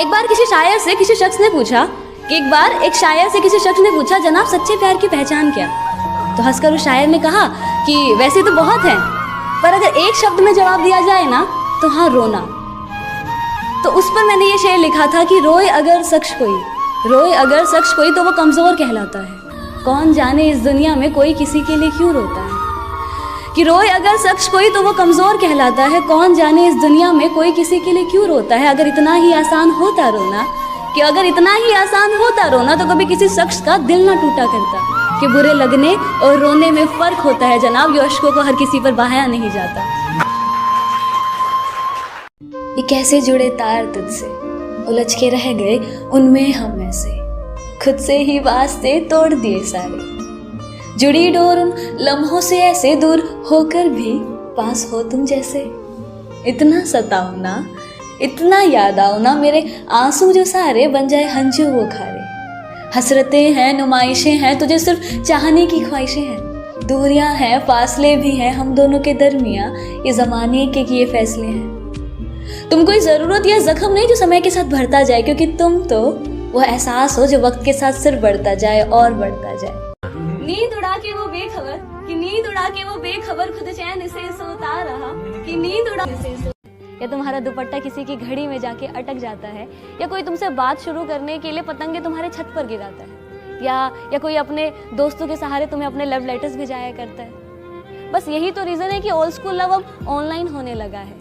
एक बार किसी शायर से किसी शख्स ने पूछा कि जनाब सच्चे प्यार की पहचान क्या? तो हंसकर उस शायर ने कहा कि वैसे तो बहुत है, पर अगर एक शब्द में जवाब दिया जाए ना तो हाँ, रोना। तो उस पर मैंने ये शेर लिखा था कि रोए अगर शख्स कोई तो वो कमज़ोर कहलाता है। कौन जाने इस दुनिया में कोई किसी के लिए क्यों रोता है। कि रोए अगर शख्स कोई तो वो कमज़ोर कहलाता है। कौन जाने इस दुनिया में कोई किसी के लिए क्यों रोता है। अगर इतना ही आसान होता रोना तो कभी किसी शख्स का दिल ना टूटा करता। कि बुरे लगने और रोने में फ़र्क होता है जनाब, ये अश्कों को हर किसी पर बहाया नहीं जाता। ये कैसे जुड़े तार तुझसे, उलझ के रह गए उनमें हम ऐसे, खुद से ही वास्ते तोड़ दिए सारे। जुड़ी डोर उन लम्हों से ऐसे दूर होकर भी पास हो तुम जैसे। इतना सताओ ना, इतना याद आओ ना, मेरे आंसू जो सारे बन जाए हंजू वो खारे। हसरतें हैं, नुमाइशें हैं, तुझे सिर्फ चाहने की ख्वाहिशें हैं। दूरियां हैं, फासले भी हैं हम दोनों के दरमियां, ये ज़माने के किए फैसले हैं। तुम कोई ज़रूरत या ज़ख्म नहीं जो समय के साथ भरता जाए, क्योंकि तुम तो वो एहसास हो जो वक्त के साथ सिर्फ बढ़ता जाए और बढ़ता जाए। नींद उड़ा के वो बेखबर खुद चैन से सोता रहा। कि नींद उड़ा से या तुम्हारा दुपट्टा किसी की घड़ी में जाके अटक जाता है, या कोई तुमसे बात शुरू करने के लिए पतंगे तुम्हारे छत पर गिराता है, या कोई अपने दोस्तों के सहारे तुम्हें अपने लव लेटर्स भिजाया करता है। बस यही तो रीज़न है कि ओल्ड स्कूल लव अब ऑनलाइन होने लगा है।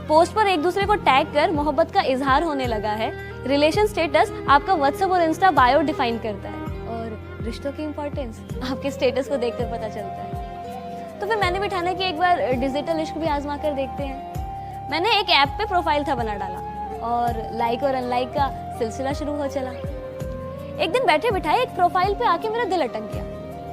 पोस्ट पर एक दूसरे को टैग कर मोहब्बत का इजहार होने लगा है। रिलेशन स्टेटस आपका व्हाट्सएप और इंस्टा बायो डिफाइन करता है, और रिश्तों की इंपॉर्टेंस आपके स्टेटस को देखकर पता चलता है। तो फिर मैंने भी ठाना कि एक बार डिजिटल इश्क भी आजमा कर देखते हैं। मैंने एक ऐप पे प्रोफाइल था बना डाला, और लाइक और अनलाइक का सिलसिला शुरू हो चला। एक दिन बैठे बिठाए एक प्रोफाइल पे आके मेरा दिल अटक गया।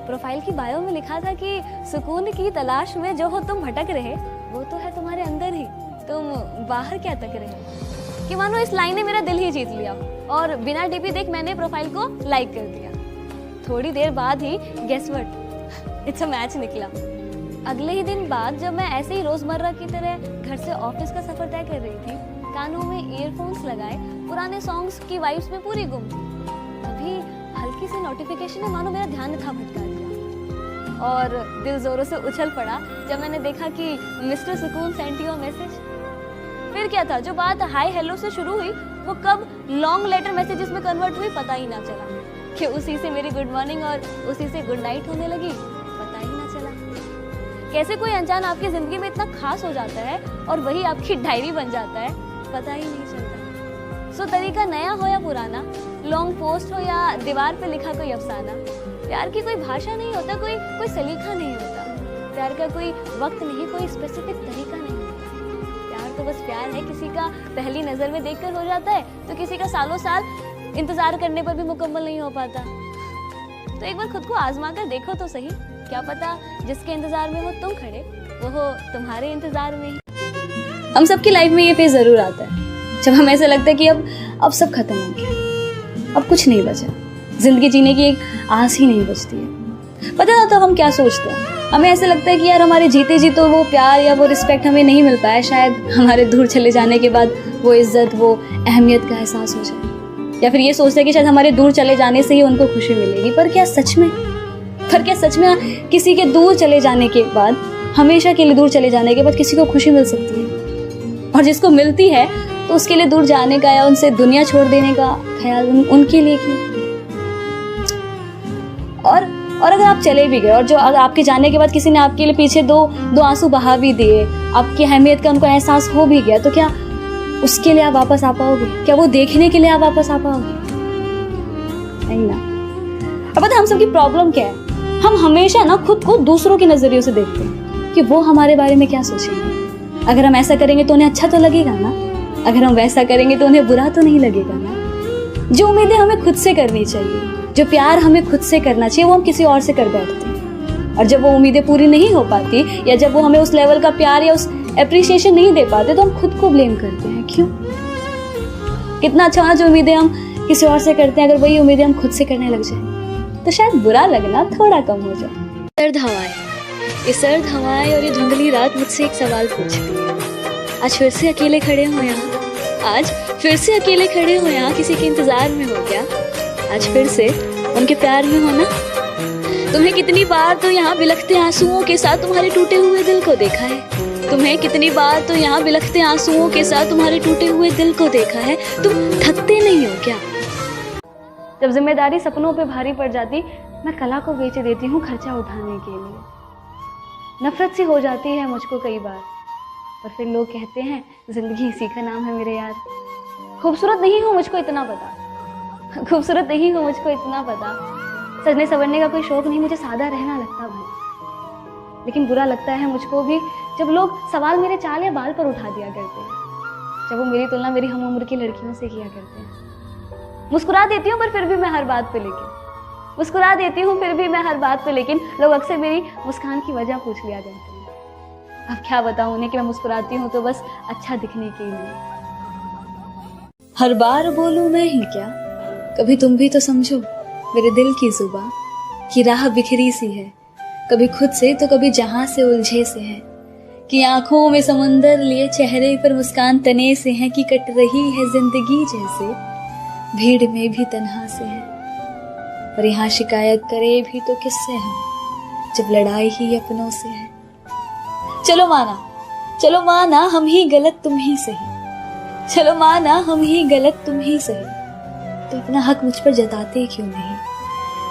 प्रोफाइल की बायो में लिखा था कि सुकून की तलाश में जो हो तुम भटक रहे, वो तो है तुम्हारे अंदर ही, तुम बाहर क्या तक रहे। कि मानो इस लाइन ने मेरा दिल ही जीत लिया, और बिना डीपी देख मैंने प्रोफाइल को लाइक कर दिया। थोड़ी देर बाद ही guess what, it's a match निकला। अगले ही दिन बाद जब मैं ऐसे ही रोजमर्रा की तरह घर से ऑफिस का सफर तय कर रही थी, कानों में ईयरफोन्स लगाए पुराने सॉन्ग्स की वाइब्स में पूरी गुम थी, तभी हल्की सी नोटिफिकेशन ने मानो मेरा ध्यान था भटका दिया, और दिल जोरों से उछल पड़ा जब मैंने देखा कि मिस्टर सुकून सेंट यू अ मैसेज। फिर क्या था, जो बात हाय हेलो से शुरू हुई वो कब लॉन्ग लेटर मैसेजेस में कन्वर्ट हुई पता ही ना चला। कि उसी से मेरी गुड मॉर्निंग और उसी से गुड नाइट होने लगी, पता ही ना चला। कैसे कोई अनजान आपकी जिंदगी में इतना खास हो जाता है और वही आपकी डायरी बन जाता है, पता ही नहीं चलता। सो तरीका नया हो या पुराना, लॉन्ग पोस्ट हो या दीवार पे लिखा कोई अफसाना, प्यार की कोई भाषा नहीं होता, कोई सलीका नहीं होता। प्यार का कोई वक्त नहीं, कोई स्पेसिफिक तरीका नहीं होता। प्यार तो बस प्यार है, किसी का पहली नजर में देखकर हो जाता है, तो किसी का सालों साल इंतजार करने पर भी मुकम्मल नहीं हो पाता। तो एक बार खुद को आजमा कर देखो तो सही, क्या पता जिसके इंतजार में हो तुम खड़े, वो हो तुम्हारे इंतजार में ही। हम सबकी लाइफ में ये फेज जरूर आता है जब हमें ऐसा लगता है कि अब सब खत्म हो गया, अब कुछ नहीं बचा, जिंदगी जीने की एक आस ही नहीं बचती है। पता ना तो हम क्या सोचते हैं, हमें ऐसा लगता है कि यार हमारे जीते जी तो वो प्यार या वो रिस्पेक्ट हमें नहीं मिल पाया, शायद हमारे दूर चले जाने के बाद वो इज्जत, वो अहमियत का एहसास हो जाए। या फिर ये सोचते हैं कि शायद हमारे दूर चले जाने से ही उनको खुशी मिलेगी। पर क्या सच में किसी के दूर चले जाने के बाद, हमेशा के लिए दूर चले जाने के बाद किसी को खुशी मिल सकती है? और जिसको मिलती है तो उसके लिए दूर जाने का या उनसे दुनिया छोड़ देने का ख्याल उनके लिए क्यों? और अगर आप चले भी गए और जो आपके जाने के बाद किसी ने आपके लिए पीछे दो आंसू बहा भी दिए, आपकी अहमियत का उनको एहसास हो भी गया, तो क्या उसके लिए आप वापस आ पाओगे? क्या वो देखने के लिए आप वापस आ पाओगे? नहीं ना। अब पता हम सबकी प्रॉब्लम क्या है, हम हमेशा ना खुद को दूसरों के नजरियों से देखते हैं कि वो हमारे बारे में क्या सोचेंगे। अगर हम ऐसा करेंगे तो उन्हें अच्छा तो लगेगा ना, अगर हम वैसा करेंगे तो उन्हें बुरा तो नहीं लगेगा ना। जो उम्मीदें हमें खुद से करनी चाहिए, जो प्यार हमें खुद से करना चाहिए, वो हम किसी और से कर बैठते हैं। और जब वो उम्मीदें पूरी नहीं हो पाती, या जब वो हमें उस लेवल का प्यार या उस एप्रिसिएशन नहीं दे पाते, तो हम खुद को ब्लेम करते हैं। क्यों? कितना अच्छा जो उम्मीदें हम किसी और से करते हैं, अगर वही उम्मीदें हम खुद से करने लग जाए तो शायद बुरा लगना थोड़ा कम हो जाए। सर्द हवाएं और ये धुंधली रात मुझसे एक सवाल पूछती है, आज फिर से अकेले खड़े हो यहाँ, आज फिर से अकेले खड़े हो यहाँ किसी के इंतजार में हो क्या? आज फिर से उनके प्यार में हो ना? तुम्हें कितनी बार तो यहाँ बिलखते आंसुओं के साथ तुम्हारे टूटे हुए दिल को देखा है। तुम्हें कितनी बार तो यहाँ बिलखते आंसुओं के साथ तुम्हारे टूटे हुए दिल को देखा है। तुम थकते नहीं हो क्या? जब जिम्मेदारी सपनों पे भारी पड़ जाती, मैं कला को बेच देती हूँ खर्चा उठाने के लिए। नफरत सी हो जाती है मुझको कई बार, और फिर लोग कहते हैं जिंदगी इसी का नाम है मेरे यार। खूबसूरत नहीं हूँ मुझको इतना पता, खूबसूरत नहीं हूँ मुझको इतना पता। सजने संवरने का कोई शौक नहीं, मुझे सादा रहना लगता भाई। लेकिन बुरा लगता है मुझको भी जब लोग सवाल मेरे चाल या बाल पर उठा दिया करते हैं, जब वो मेरी तुलना मेरी हम उम्र की लड़कियों से किया करते हैं। मुस्कुरा देती हूँ पर फिर भी मैं हर बात पे मुस्कुरा देती हूँ फिर भी मैं हर बात पे लेकिन लोग अक्सर मेरी मुस्कान की वजह पूछ लिया करते हैं। अब क्या बताऊँ उन्हें कि मैं मुस्कुराती हूँ तो बस अच्छा दिखने के लिए। हर बार बोलूँ मैं ही क्या, कभी तुम भी तो समझो मेरे दिल की जुबां की राह बिखरी सी है। कभी खुद से तो कभी जहां से उलझे से है, कि आंखों में समुंदर लिए चेहरे पर मुस्कान तने से है, कि कट रही है जिंदगी जैसे भीड़ में भी तन्हा से है। और यहाँ शिकायत करे भी तो किससे हम, जब लड़ाई ही अपनों से है। चलो माना हम ही गलत तुम ही सही, चलो माना हम ही गलत तुम ही सही, तो अपना हक मुझ पर जताते क्यों नहीं?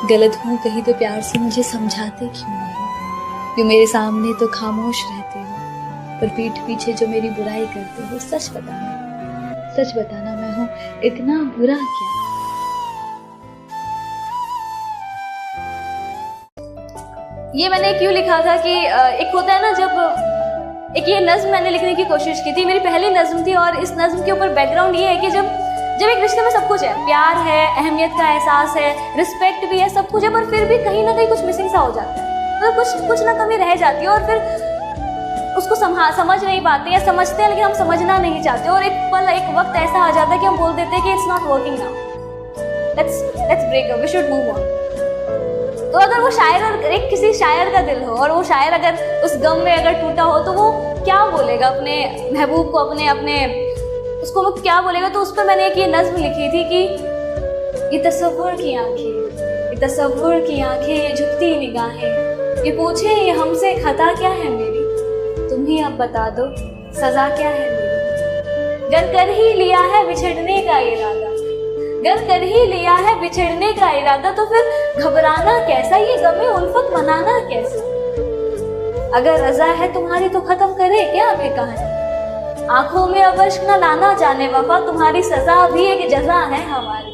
गलत हूँ कहीं तो प्यार से मुझे समझाते क्यों नहीं? जो मेरे सामने तो खामोश रहते हो, पर पीठ पीछे जो मेरी बुराई करते हो। सच बताना मैं हूँ इतना बुरा क्या? ये मैंने क्यों लिखा था कि एक होता है ना, जब एक ये नज्म मैंने लिखने की कोशिश की थी, मेरी पहली नज्म थी, और इस नज्म के ऊपर बैकग्राउंड ये है कि जब एक रिश्ते में सब कुछ है, प्यार है, अहमियत का एहसास है, रिस्पेक्ट भी है, सब कुछ है, पर फिर भी कहीं ना कहीं कुछ मिसिंग सा हो जाता है, तो कुछ ना कमी रह जाती है, और फिर उसको समझ नहीं पाते या समझते हैं लेकिन हम समझना नहीं चाहते, और एक वक्त ऐसा आ जाता है कि हम बोल देते हैं कि it's not working now, let's break up, we should move on. तो अगर वो शायर किसी शायर का दिल हो, और वो शायर अगर उस गम में अगर टूटा हो, तो वो क्या बोलेगा अपने महबूब को, अपने उसको वो क्या बोलेगा? तो उस पर मैंने एक ये नज्म लिखी थी कि ये तसव्वुर की आंखें, ये झुकती निगाहें, ये पूछे ये हमसे खता क्या है मेरी, तुम ही अब बता दो सजा क्या है मेरी। गर कर ही लिया है बिछड़ने का इरादा, तो फिर घबराना कैसा, ये गमे उल्फत मनाना कैसा? अगर रजा है तुम्हारी तो खत्म करे क्या अभी कहानी, आंखों में अब अश्क न लाना जाने वफा, तुम्हारी सजा भी एक जजा है हमारी।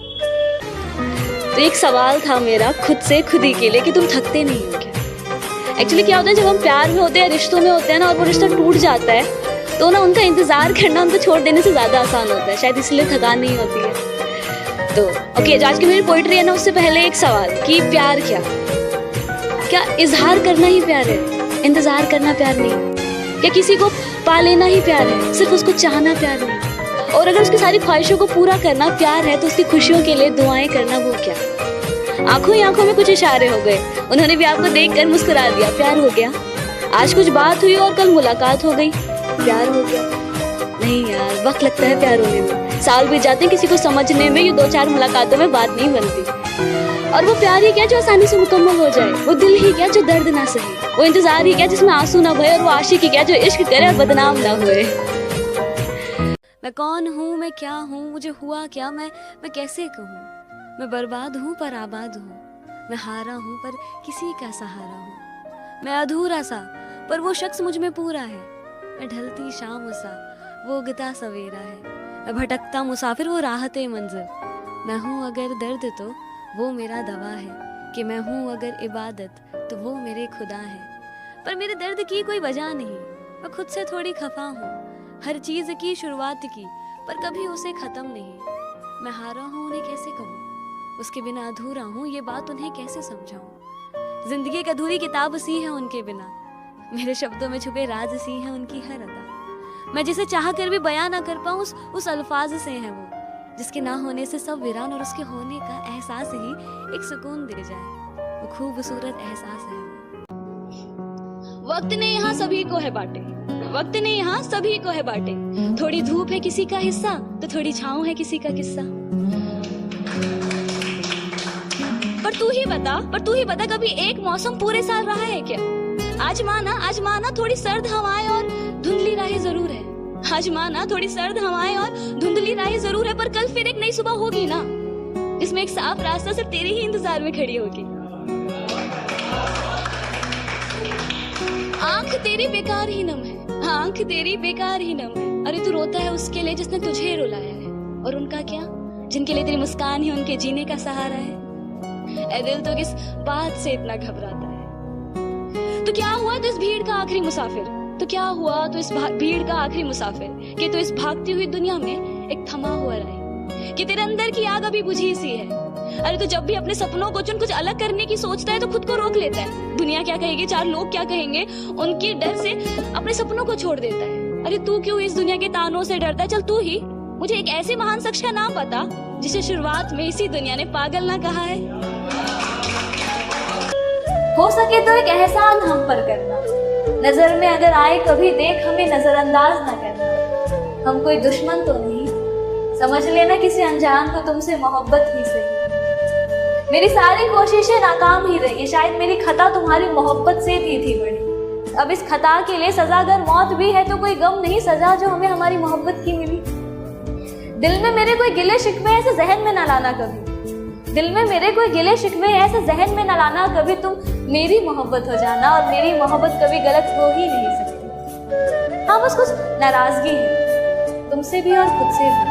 तो एक सवाल था मेरा खुद से खुद ही के लिए कि तुम थकते नहीं हो क्या? एक्चुअली क्या होता है, जब हम प्यार में होते हैं, रिश्तों में होते हैं ना, और वो रिश्ता टूट जाता है, तो ना उनका इंतजार करना उनको छोड़ देने से ज्यादा आसान होता है, शायद इसलिए थकान नहीं होती है। तो ओके, जो आज की मेरी पोइट्री है ना, उससे पहले एक सवाल कि प्यार क्या इजहार करना ही प्यार है? इंतजार करना प्यार नहीं? क्या किसी को पा लेना ही प्यार है? सिर्फ उसको चाहना प्यार नहीं? और अगर उसकी सारी ख्वाहिशों को पूरा करना प्यार है, तो उसकी खुशियों के लिए दुआएं करना वो क्या? आंखों ही आंखों में कुछ इशारे हो गए, उन्होंने भी आपको देखकर मुस्कुरा दिया, प्यार हो गया। आज कुछ बात हुई और कल मुलाकात हो गई, प्यार हो गया। नहीं यार, वक्त लगता है प्यार होने में, साल बीत जाते हैं किसी को समझने में, ये 2-4 मुलाकातों में बात नहीं बनती। और वो प्यार ही क्या जो आसानी से मुकम्मल हो जाए, वो दिल ही क्या जो दर्द ना सहे, वो इंतजार ही क्या जिसमें आंसू ना बहे, और वो आशिक ही क्या जो इश्क करे और बदनाम ना हुए। मैं कौन हूँ, मैं क्या हूँ, मुझे हुआ क्या, मैं कैसे कहूँ? मैं बर्बाद हूँ पर आबाद हूँ, मैं हारा हूँ पर किसी का सहारा हूँ, मैं अधूरा सा पर वो शख्स मुझ में पूरा है, मैं ढलती शाम सा वो उगता सवेरा है, मैं भटकता मुसाफिर वो राहते मंजिल, मैं हूँ अगर दर्द तो वो मेरा दवा है, कि मैं हूँ अगर इबादत तो वो मेरे खुदा है। पर मेरे दर्द की कोई वजह नहीं, मैं खुद से थोड़ी खफा हूँ, हर चीज़ की शुरुआत की पर कभी उसे ख़त्म नहीं। मैं हारा हूँ उन्हें कैसे कहूँ, उसके बिना अधूरा हूँ ये बात उन्हें कैसे समझाऊँ। जिंदगी एक अधूरी किताब सी है उनके बिना, मेरे शब्दों में छुपे राज सी है उनकी हर अदा। मैं जिसे चाह कर भी बयां ना कर पाऊँ उस अल्फाज से है वो, जिसके ना होने से सब वीरान और उसके होने का एहसास ही एक सुकून दे जाए, वो खूबसूरत एहसास है। वक्त ने यहाँ सभी को है बांटे, वक्त ने यहाँ सभी को है बांटे, थोड़ी धूप है किसी का हिस्सा तो थोड़ी छाँव है किसी का किस्सा। पर तू ही बता कभी एक मौसम पूरे साल रहा है क्या? आज माना थोड़ी सर्द हवाएं और धुंधली राहें जरूर है। आज माना थोड़ी सर्द हवाएं और धुंधली राहें जरूर है, पर कल फिर एक नई सुबह होगी ना, जिसमें एक साफ रास्ता सिर्फ तेरे ही इंतजार में खड़ी होगी। आंख तेरी बेकार ही नम है, आंख तेरी बेकार ही नम है। अरे तू रोता है उसके लिए जिसने तुझे रुलाया है, और उनका क्या, जिनके लिए तेरी मुस्कान ही उनके जीने का सहारा है। ऐ दिल तो किस बात से इतना घबराता है? तो क्या हुआ तो इस भीड़ का आखिरी मुसाफिर, तो क्या हुआ तो इस भीड़ का आखिरी मुसाफिर, कि तो इस भागती हुई दुनिया में एक थमा हुआ राह, कि तेरे अंदर की आग अभी बुझी सी है। अरे तो जब भी अपने सपनों को चुन कुछ अलग करने की सोचता है तो खुद को रोक लेता है। दुनिया क्या कहेगी, चार लोग क्या कहेंगे, उनके डर से अपने सपनों को छोड़ देता है। अरे तू क्यों इस दुनिया के तानों से डरता है? चल तू ही मुझे एक ऐसे महान शख्स का नाम बता जिसे शुरुआत में इसी दुनिया ने पागल ना कहा है। हो सके तो एक एहसान हम पर करना, नजर में अगर आए कभी देख हमें नजरअंदाज ना करना। हम कोई दुश्मन तो नहीं, समझ लेना किसी अनजान को तुमसे मोहब्बत ही सही। मेरी सारी कोशिशें नाकाम ही रही, शायद मेरी खता तुम्हारी मोहब्बत से थी बड़ी। अब इस खता के लिए सजा अगर मौत भी है तो कोई गम नहीं सजा जो हमें हमारी मोहब्बत की मिली। दिल में मेरे कोई गिले शिकवे ऐसे जहन में न लाना कभी, दिल में मेरे कोई गिले शिकवे ऐसे जहन में न लाना कभी। तुम मेरी मोहब्बत हो जाना और मेरी मोहब्बत कभी गलत हो ही नहीं सकती। हाँ बस कुछ नाराजगी है तुमसे भी और खुद से भी।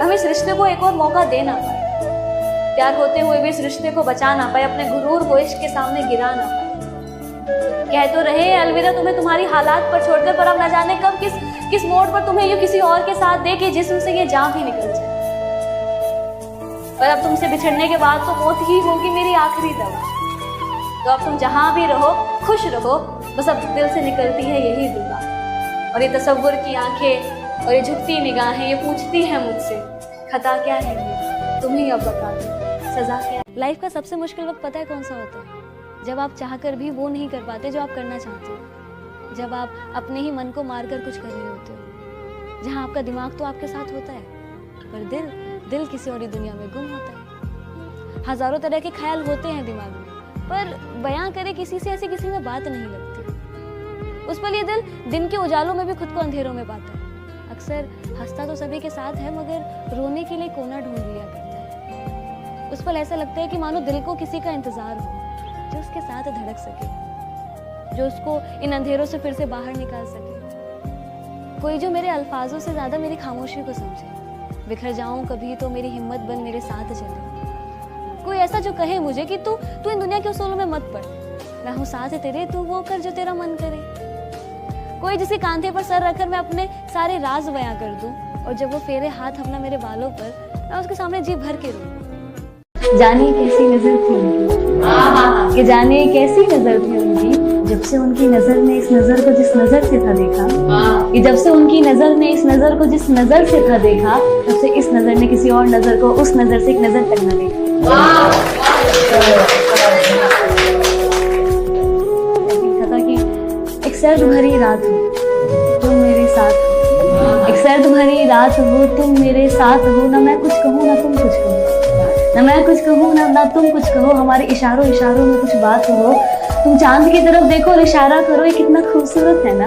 हम इस रिश्ते को एक और मौका दे ना पाए, प्यार होते हुए भी इस रिश्ते को बचा ना पाए, अपने गुरूर को इश्क के सामने गिरा ना पाए। कह तो रहे अलविदा तुम्हें तुम्हारी हालात पर छोड़कर, पर अब न जाने कब किस मोड़ पर तुम्हें यूं किसी और के साथ दे के जिस्म से ये जान भी निकल जाए। पर अब तुमसे बिछड़ने के बाद तो मौत ही होगी मेरी आखिरी दवा। तो अब तुम जहां भी रहो खुश रहो, बस अब दिल से निकलती है यही दुआ। और ये तसव्वुर की आंखें और ये झुकती निगाहें ये पूछती हैं मुझसे, खता क्या है ये, तुम ही अब बता दो, सजा क्या है। लाइफ का सबसे मुश्किल वक्त पता है कौन सा होता है? जब आप चाहकर भी वो नहीं कर पाते जो आप करना चाहते हो, जब आप अपने ही मन को मारकर कुछ कर रहे होते हो, जहां आपका दिमाग तो आपके साथ होता है पर दिल किसी और दुनिया में गुम होता है। हजारों तरह के ख्याल होते हैं दिमाग में, पर बयां करे किसी से ऐसी किसी में बात नहीं लगती। उस पल ये दिल दिन के उजालों में भी खुद को अंधेरों में पाता है। अक्सर हंसता तो सभी के साथ है मगर रोने के लिए कोना ढूंढ लिया करता है। उस पल ऐसा लगता है कि मानो दिल को किसी का इंतजार हो जो उसके साथ धड़क सके, जो उसको इन अंधेरों से फिर से बाहर निकाल सके। कोई जो मेरे अल्फाजों से ज्यादा मेरी खामोशी को समझे। बिखर जाऊं कभी तो मेरी हिम्मत बन मेरे साथ चले। कोई ऐसा जो कहे मुझे कि तू इन दुनिया के उसूलों में मत पड़, मैं हूँ साथ तेरे, तू वो कर जो तेरा मन करे। कोई जिसे कांधे पर सर रखकर मैं अपने सारे राज बयां कर दूं, और जब वो फेरे हाथ अपना मेरे बालों पर, मैं उसके सामने जी भर के रोऊं। जाने कैसी नजर थी उनकी, कि जाने कैसी नजर थी उनकी, जब से उनकी नजर ने इस नजर को जिस नजर से था देखा, कि जब से उनकी नजर ने इस नजर को जिस नजर से था देखा, तब से इस नजर ने किसी और नजर को उस नजर से एक नजर तक न देखा। था कि एक सर्द भरी रात हो तुम मेरे साथ हो, एक सर्द भरी रात हो तुम मेरे साथ हो, ना मैं कुछ कहूँ ना तुम कुछ कहो, ना मैं कुछ कहूँ ना तुम कुछ कहो, हमारे इशारों में कुछ बात हो। तुम चांद की तरफ देखो और इशारा करो, ये कितना खूबसूरत है ना,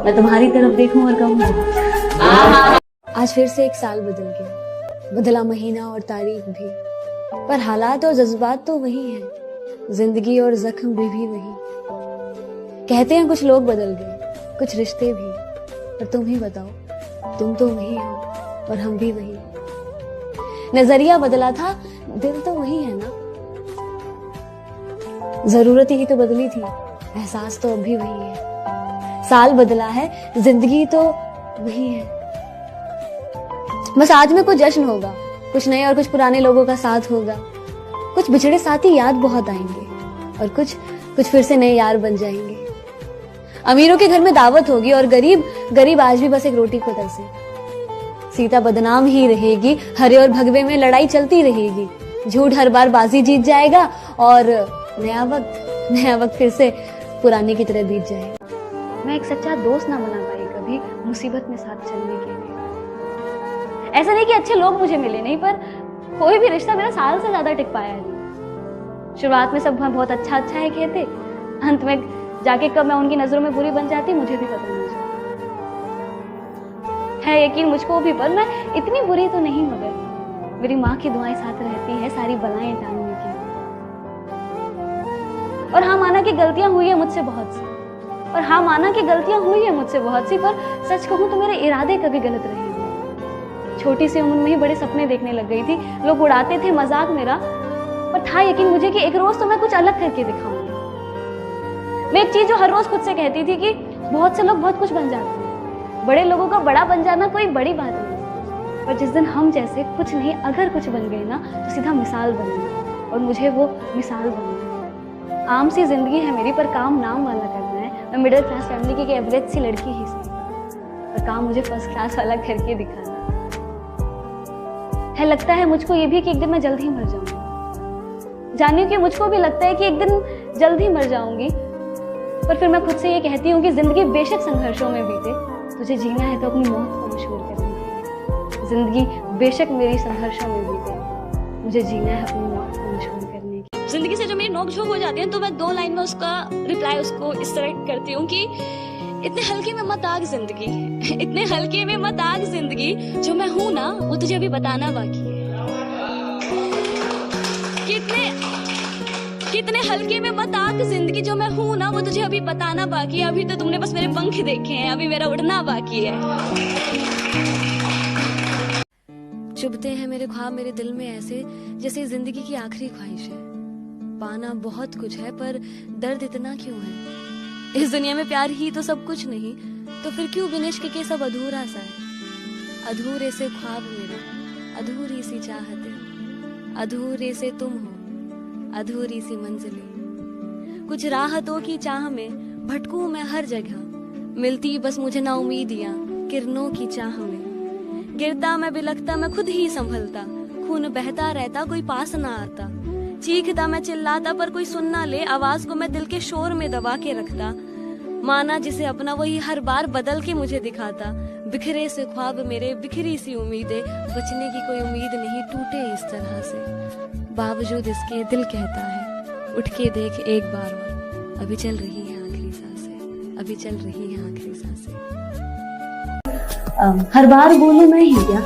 मैं तुम्हारी तरफ देखूं और कहूँ। आज फिर से एक साल बदल गया, बदला महीना और तारीख भी, पर हालात और जज्बात तो वही हैं, जिंदगी और जख्म भी वही। कहते हैं कुछ लोग बदल गए, कुछ रिश्ते भी, पर तुम ही बताओ, तुम तो वही हो और हम भी वही। नजरिया बदला था, दिल तो वही है ना, जरूरत ही तो बदली थी, एहसास तो अब भी वही है। साल बदला है, जिंदगी तो वही है। बस आज में कुछ जश्न होगा, कुछ नए और कुछ पुराने लोगों का साथ होगा, कुछ बिछड़े साथी याद बहुत आएंगे, और कुछ फिर से नए यार बन जाएंगे। अमीरों के घर में दावत होगी और गरीब आज भी बस एक रोटी को तरसे। सीता बदनाम ही रहेगी, हरे और भगवे में लड़ाई चलती रहेगी, झूठ हर बार बाजी जीत जाएगा और नया वक्त फिर से पुराने की तरह बीत जाएगा। मैं एक सच्चा दोस्त ना बना पाई कभी मुसीबत में साथ चलने के लिए। ऐसा नहीं कि अच्छे लोग मुझे मिले नहीं, पर कोई भी रिश्ता मेरा साल से ज्यादा टिक पाया नहीं। शुरुआत में सब बहुत अच्छा अच्छा है कहते, अंत में जाके कब मैं उनकी नजरों में बुरी बन जाती मुझे भी पता नहीं चलता। है यकीन मुझको भी, पर मैं इतनी बुरी तो नहीं, मगर मेरी माँ की दुआएं साथ रहती है सारी बलाएं टालने की। और हाँ माना कि गलतियां हुई है मुझसे बहुत सी, और हाँ माना कि गलतियां हुई है मुझसे बहुत सी, पर सच कहूं तो मेरे इरादे कभी गलत रहे नहीं। छोटी सी उम्र में ही बड़े सपने देखने लग गई थी, लोग उड़ाते थे मजाक मेरा, पर था यकीन मुझे कि एक रोज तो मैं कुछ अलग करके दिखाऊंगी। मैं एक चीज जो हर रोज खुद से कहती थी कि बहुत से लोग बहुत कुछ बन जाते हैं, बड़े लोगों का बड़ा बन जाना कोई बड़ी बात नहीं, पर जिस दिन हम जैसे कुछ नहीं अगर कुछ बन गए ना तो सीधा मिसाल बन गई, और मुझे वो मिसाल बनना है। आम सी जिंदगी है मेरी, पर काम नाम वाला करना है। मैं मिडिल क्लास फैमिली की एवरेज सी लड़की ही सही, पर काम मुझे फर्स्ट क्लास वाला करके दिखाना है। लगता है मुझको ये भी कि एक दिन मैं जल्द ही मर जाऊंगी। जानिए कि मुझको भी लगता है कि एक दिन जल्द ही मर जाऊंगी, पर फिर मैं खुद से ये कहती हूँ कि जिंदगी बेशक संघर्षों में बीते, तुझे जीना है तो अपनी मौत को मशहूर करने की। जिंदगी बेशक मेरी संघर्षों में बीते, मुझे जीना है अपनी मौत को मशहूर करने की। जिंदगी से जो मेरी नोकझोंक हो जाती है तो मैं 2 लाइन में उसका रिप्लाई उसको इस तरह करती हूँ कि इतने हल्के में मत आग जिंदगी, इतने हल्के में मत आग जिंदगी, जो मैं हूँ ना वो तुझे अभी बताना बाकी है। कितने हल्के में मत आग जिंदगी, जो मैं हूँ ना वो तुझे अभी बताना बाकी है। अभी तो तुमने बस मेरे पंख देखे हैं, अभी मेरा उड़ना बाकी है। चुभते हैं मेरे ख्वाब मेरे दिल में ऐसे, जैसे जिंदगी की आखिरी ख्वाहिश है। पाना बहुत कुछ है पर दर्द इतना क्यों है। इस दुनिया में प्यार ही तो सब कुछ नहीं, तो फिर क्यों बिन इश्क के सब अधूरा सा है। अधूरे से ख्वाब मेरे, अधूरी सी चाहते, अधूरे से तुम हो, अधूरी सी मंजिलें। कुछ राहतों की चाह में भटकूं मैं हर जगह, मिलती बस मुझे ना उम्मीदियां किरणों की चाह में। गिरता मैं बिलखता मैं खुद ही संभलता, खून बहता रहता कोई पास ना आता। चीखता मैं चिल्लाता पर कोई सुन ना ले, आवाज को मैं दिल के शोर में दबा के रखता। माना जिसे अपना वही हर बार बदल के मुझे दिखाता। बिखरे से ख्वाब मेरे, बिखरी सी उम्मीदें, बचने की कोई उम्मीद नहीं टूटे इस तरह से। बावजूद इसके दिल कहता है उठ के देख एक बार और, अभी चल रही है आखिरी सांसें, अभी चल रही है आखिरी सांसें। हर बार बोलूं मैं ही क्या,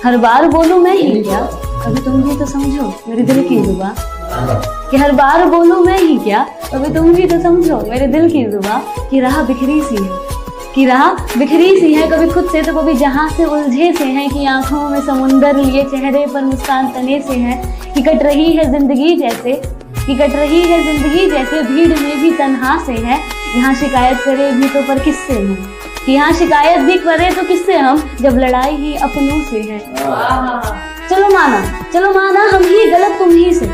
हर बार बोलूं मैं ही क्या, अभी तुम भी तो समझो मेरे दिल की जुबां। कि हर बार बोलूं मैं ही क्या, अभी तुम भी तो समझो मेरे दिल की जुबां। कि राह बिखरी सी है, कि राह बिखरी सी है, कभी खुद से तो कभी जहां से उलझे से हैं। कि आंखों में समुंदर लिए चेहरे पर मुस्कान तने से है। कि कट रही है जिंदगी जैसे, कि कट रही है जिंदगी जैसे, भीड़ में भी तन्हा से है। यहाँ शिकायत करे भी तो पर किससे हम, कि यहाँ शिकायत भी करे तो किससे हम, जब लड़ाई ही अपनों से है। चलो माना हम ही गलत तुम ही सही,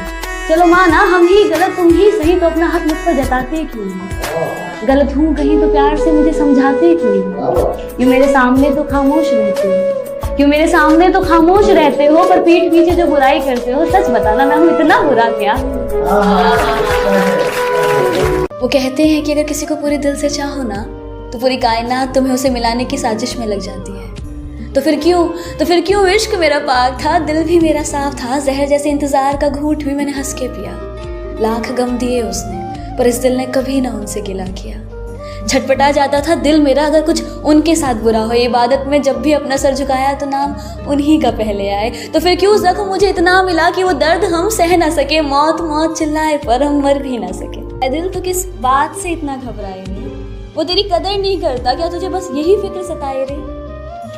चलो माना हम ही गलत तुम ही सही, तो अपना हक मुझ पर जताते क्यों नहीं। गलत हूँ कहीं तो प्यार से मुझे समझाते क्यों नहीं। क्यों मेरे सामने तो खामोश रहते हो, क्यों मेरे सामने तो खामोश रहते हो, पर पीठ पीछे जो बुराई करते हो। सच बताना मैं हूँ इतना बुरा क्या। वो कहते हैं कि अगर किसी को पूरे दिल से चाहो ना तो पूरी कायनात तुम्हें उसे मिलाने की साजिश में लग जाती है। तो फिर क्यों इश्क मेरा पाक था, दिल भी मेरा साफ था। जहर जैसे इंतजार का घूंट भी मैंने हंस के पिया। लाख गम दिए उसने पर इस दिल ने कभी ना उनसे गिला किया। छटपटा जाता था दिल मेरा अगर कुछ उनके साथ बुरा हो। इबादत में जब भी अपना सर झुकाया तो नाम उन्हीं का पहले आए। तो फिर क्यों जख्म मुझे इतना मिला कि वो दर्द हम सह ना सके। मौत मौत चिल्लाए पर हम मर भी ना सके। दिल तो किस बात से इतना घबराए रे, वो तेरी कदर नहीं करता क्या, तुझे बस यही फिक्र सताए रे।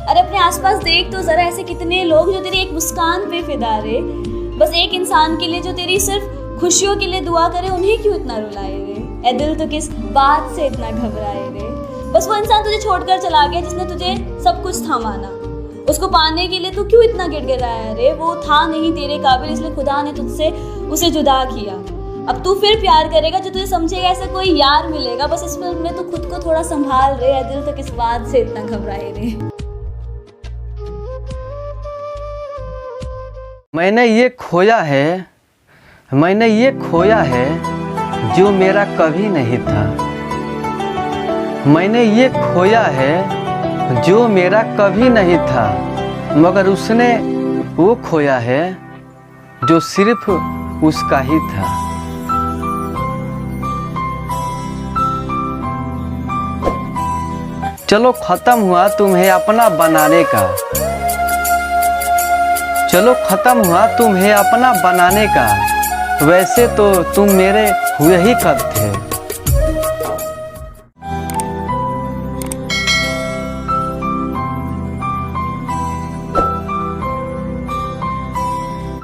अरे अपने आसपास देख तो जरा, ऐसे कितने लोग जो तेरी एक मुस्कान पे फिदा रे। बस एक इंसान के लिए जो तेरी सिर्फ खुशियों के लिए दुआ करे, उन्हें क्यों इतना रुलाए रे। ए दिल तो किस बात से इतना घबराए रे। बस वो इंसान तुझे छोड़कर चला गया जिसने तुझे सब कुछ थमाना, उसको पाने के लिए तू क्यों इतना गिड़गिड़ाया रे। वो था नहीं तेरे काबिल इसलिए खुदा ने तुझसे उसे जुदा किया। अब तू फिर प्यार करेगा जो तुझे समझेगा, ऐसा कोई यार मिलेगा। बस इस फिल्म में तू खुद को थोड़ा संभाल रे। ए दिल तो किस बात से इतना घबराए रे। मैंने ये खोया है जो मेरा कभी नहीं था। मैंने ये खोया है जो मेरा कभी नहीं था, मगर उसने वो खोया है जो सिर्फ उसका ही था। चलो खत्म हुआ तुम्हें अपना बनाने का, चलो खत्म हुआ तुम्हें अपना बनाने का, वैसे तो तुम मेरे हुए ही कब थे।